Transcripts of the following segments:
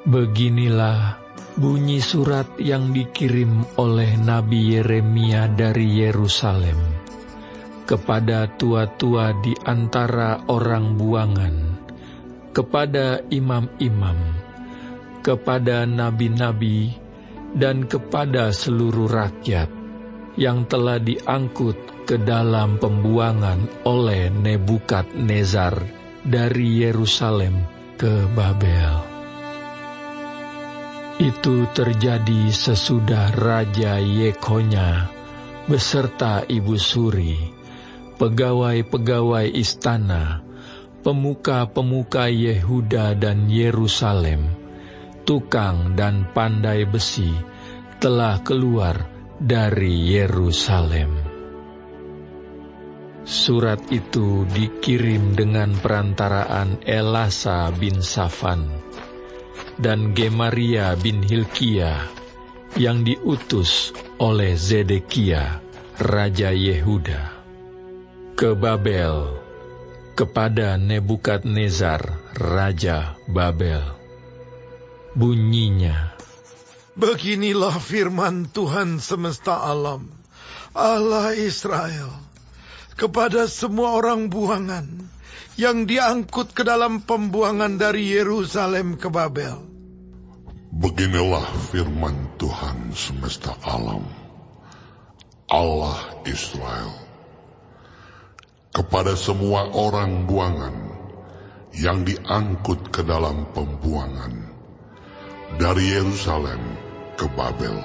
Beginilah bunyi surat yang dikirim oleh Nabi Yeremia dari Yerusalem kepada tua-tua di antara orang buangan, kepada imam-imam, kepada nabi-nabi, dan kepada seluruh rakyat yang telah diangkut ke dalam pembuangan oleh Nebukadnezar dari Yerusalem ke Babel. Itu terjadi sesudah Raja Yekhonya beserta ibu suri, pegawai-pegawai istana, pemuka-pemuka Yehuda dan Yerusalem, tukang dan pandai besi telah keluar dari Yerusalem. Surat itu dikirim dengan perantaraan Elasa bin Safan dan Gemaria bin Hilkiah yang diutus oleh Zedekia, Raja Yehuda, ke Babel, kepada Nebukadnezar, Raja Babel. Bunyinya, beginilah firman Tuhan semesta alam, Allah Israel, kepada semua orang buangan yang diangkut ke dalam pembuangan dari Yerusalem ke Babel. Beginilah firman Tuhan semesta alam, Allah Israel, kepada semua orang buangan yang diangkut ke dalam pembuangan dari Yerusalem ke Babel.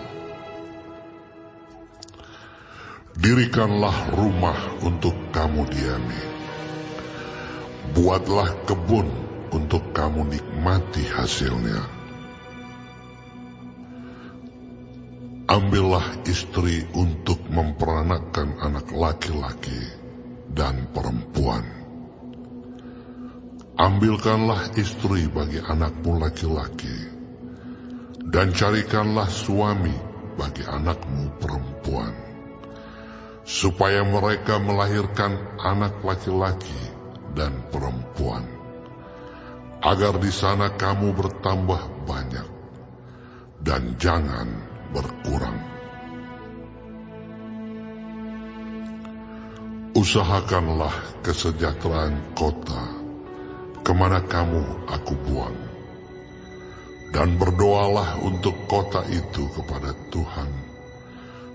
Dirikanlah rumah untuk kamu diami, buatlah kebun untuk kamu nikmati hasilnya. Ambillah istri untuk memperanakkan anak laki-laki dan perempuan. Ambilkanlah istri bagi anakmu laki-laki, dan carikanlah suami bagi anakmu perempuan, supaya mereka melahirkan anak laki-laki dan perempuan, agar di sana kamu bertambah banyak, dan jangan berkurang. Usahakanlah kesejahteraan kota kemana kamu aku buang, dan berdoalah untuk kota itu kepada Tuhan,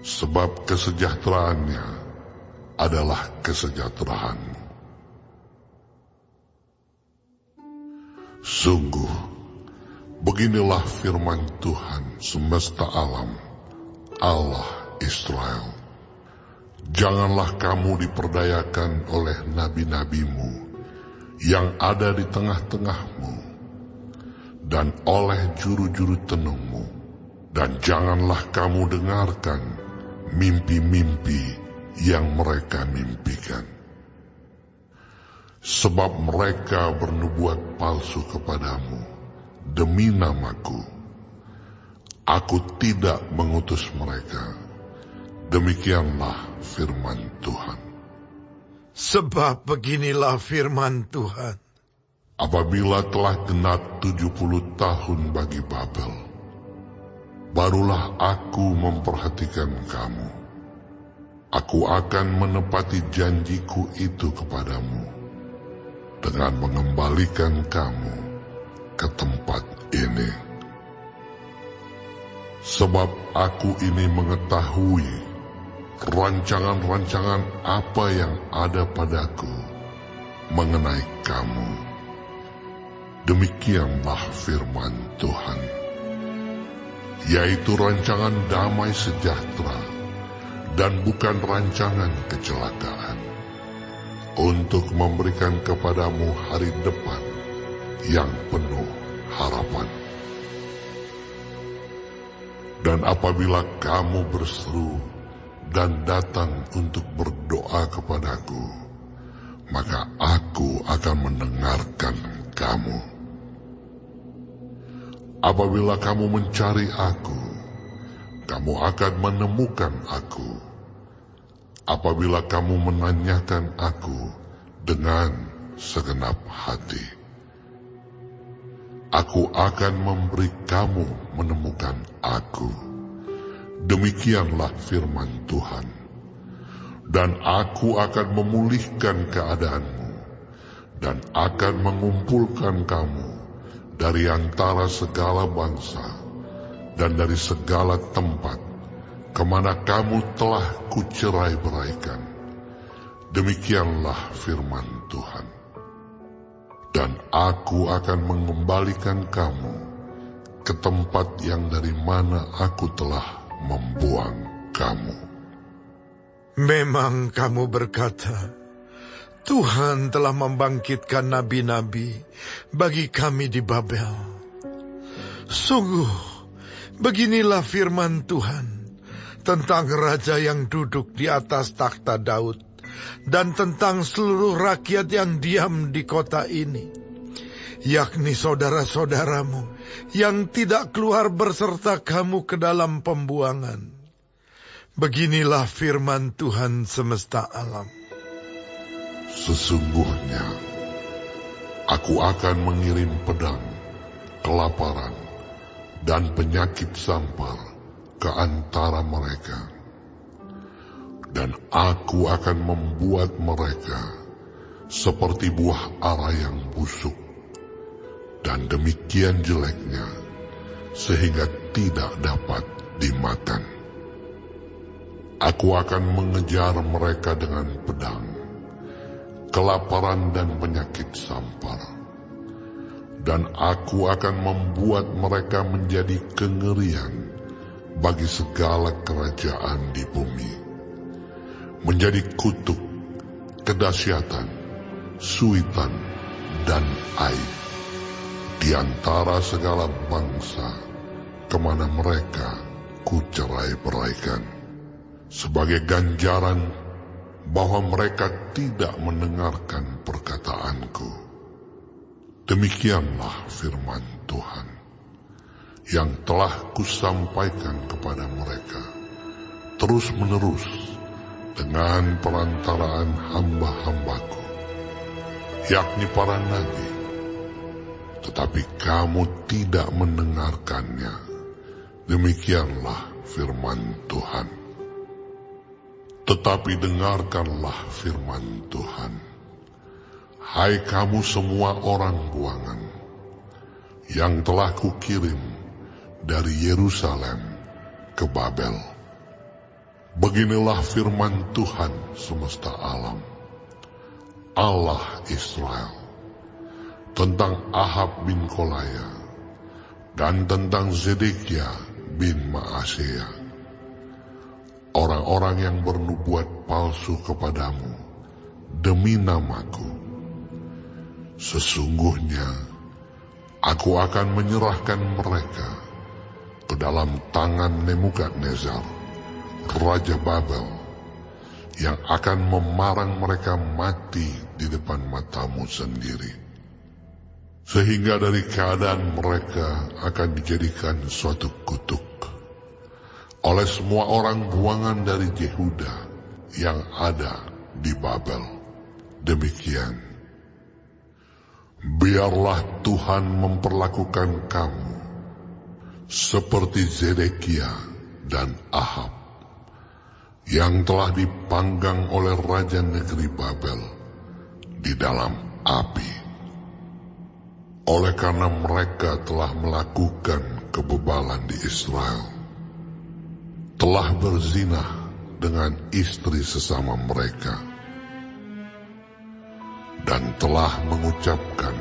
sebab kesejahteraannya adalah kesejahteraanmu. Sungguh, beginilah firman Tuhan semesta alam, Allah Israel. Janganlah kamu diperdayakan oleh nabi-nabimu yang ada di tengah-tengahmu, dan oleh juru-juru tenungmu, dan janganlah kamu dengarkan mimpi-mimpi yang mereka mimpikan. Sebab mereka bernubuat palsu kepadamu demi namaku. Aku tidak mengutus mereka. Demikianlah firman Tuhan. Sebab beginilah firman Tuhan. Apabila telah genap 70 tahun bagi Babel, barulah aku memperhatikan kamu. Aku akan menepati janjiku itu kepadamu, dengan mengembalikan kamu ke tempat ini. Sebab aku ini mengetahui rancangan-rancangan apa yang ada padaku mengenai kamu. Demikianlah firman Tuhan, yaitu rancangan damai sejahtera dan bukan rancangan kecelakaan, untuk memberikan kepadamu hari depan yang penuh harapan. Dan apabila kamu berseru dan datang untuk berdoa kepadaku, maka aku akan mendengarkan kamu. Apabila kamu mencari aku, kamu akan menemukan aku. Apabila kamu menanyakan aku dengan segenap hati. aku akan memberi kamu menemukan aku. Demikianlah firman Tuhan. Dan aku akan memulihkan keadaanmu, dan akan mengumpulkan kamu dari antara segala bangsa, dan dari segala tempat, kemana kamu telah kucerai-beraikan. Demikianlah firman Tuhan. Dan aku akan mengembalikan kamu ke tempat yang dari mana aku telah membuang kamu. Memang kamu berkata, Tuhan telah membangkitkan nabi-nabi bagi kami di Babel. Sungguh, beginilah firman Tuhan tentang raja yang duduk di atas takhta Daud, dan tentang seluruh rakyat yang diam di kota ini, yakni saudara-saudaramu yang tidak keluar berserta kamu ke dalam pembuangan. Beginilah firman Tuhan semesta alam. Sesungguhnya, aku akan mengirim pedang, kelaparan, dan penyakit sampar ke antara mereka. Dan aku akan membuat mereka seperti buah ara yang busuk, dan demikian jeleknya, sehingga tidak dapat dimakan. Aku akan mengejar mereka dengan pedang, kelaparan dan penyakit sampar. Dan aku akan membuat mereka menjadi kengerian bagi segala kerajaan di bumi, menjadi kutuk, kedahsyatan, suitan, dan aib di antara segala bangsa kemana mereka kucerai-beraikan, sebagai ganjaran bahwa mereka tidak mendengarkan perkataanku. Demikianlah firman Tuhan yang telah kusampaikan kepada mereka terus-menerus dengan perantaraan hamba-hambaku, yakni para nabi, tetapi kamu tidak mendengarkannya. Demikianlah firman Tuhan. Tetapi dengarkanlah firman Tuhan, hai kamu semua orang buangan, yang telah kukirim dari Yerusalem ke Babel. Beginilah firman Tuhan semesta alam, Allah Israel, tentang Ahab bin Kolaya dan tentang Zedekia bin Maaseiah, orang-orang yang bernubuat palsu kepadamu demi namaku. Sesungguhnya aku akan menyerahkan mereka ke dalam tangan Nebukadnezar, raja Babel, yang akan memarang mereka mati di depan matamu sendiri. Sehingga dari keadaan mereka akan dijadikan suatu kutuk oleh semua orang buangan dari Yehuda yang ada di Babel. Demikian, biarlah Tuhan memperlakukan kamu seperti Zedekia dan Ahab, yang telah dipanggang oleh raja negeri Babel di dalam api. Oleh karena mereka telah melakukan kebebalan di Israel, telah berzinah dengan istri sesama mereka, dan telah mengucapkan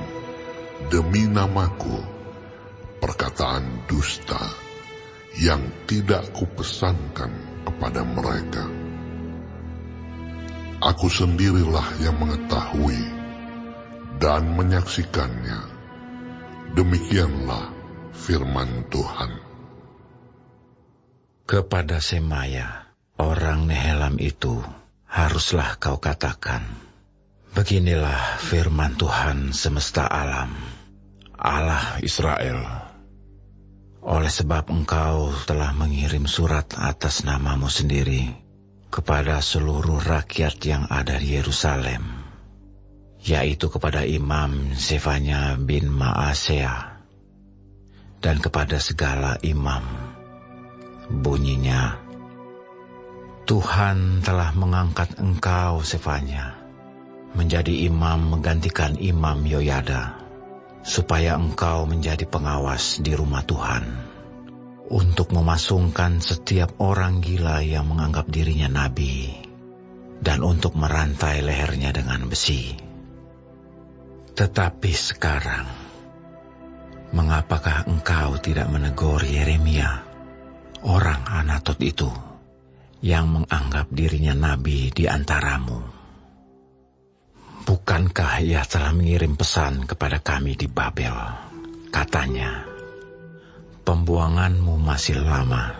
demi namaku perkataan dusta yang tidak kupesankan kepada mereka. Aku sendirilah yang mengetahui dan menyaksikannya. Demikianlah firman Tuhan. Kepada Semaya, orang Nehelam itu, haruslah kau katakan, beginilah firman Tuhan semesta alam, Allah Israel. Oleh sebab engkau telah mengirim surat atas namamu sendiri kepada seluruh rakyat yang ada di Yerusalem, yaitu kepada Imam Sefanya bin Maaseiah, dan kepada segala imam. Bunyinya, Tuhan telah mengangkat engkau, Sefanya, menjadi imam menggantikan Imam Yoyada, supaya engkau menjadi pengawas di rumah Tuhan, untuk memasungkan setiap orang gila yang menganggap dirinya nabi, dan untuk merantai lehernya dengan besi. Tetapi sekarang, mengapakah engkau tidak menegur Yeremia, orang Anatot itu, yang menganggap dirinya nabi di antaramu? Bukankah ia telah mengirim pesan kepada kami di Babel? Katanya, pembuanganmu masih lama.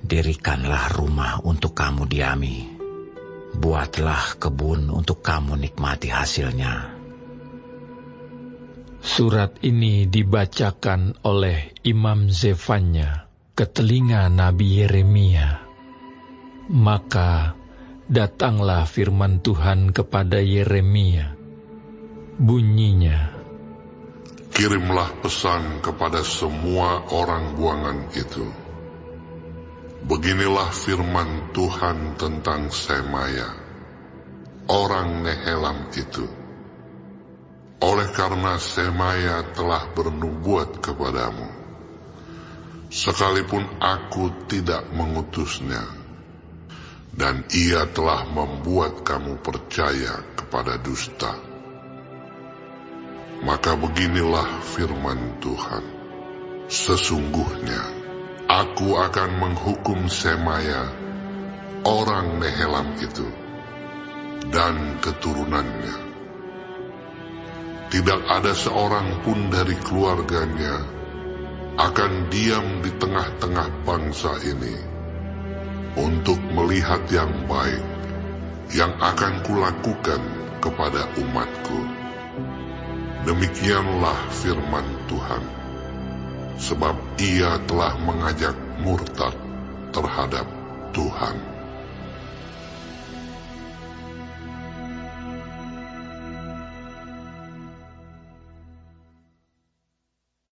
Dirikanlah rumah untuk kamu diami. Buatlah kebun untuk kamu nikmati hasilnya. Surat ini dibacakan oleh Imam Zefanya ke telinga Nabi Yeremia. Maka datanglah firman Tuhan kepada Yeremia. Bunyinya, kirimlah pesan kepada semua orang buangan itu. Beginilah firman Tuhan tentang Semaya, orang Nehelam itu. Oleh karena Semaya telah bernubuat kepadamu, sekalipun aku tidak mengutusnya, dan ia telah membuat kamu percaya kepada dusta. Maka beginilah firman Tuhan, sesungguhnya aku akan menghukum Semaya, orang Nehelam itu, dan keturunannya. Tidak ada seorang pun dari keluarganya akan diam di tengah-tengah bangsa ini untuk melihat yang baik yang akan kulakukan kepada umatku. Demikianlah firman Tuhan, sebab ia telah mengajak murtad terhadap Tuhan.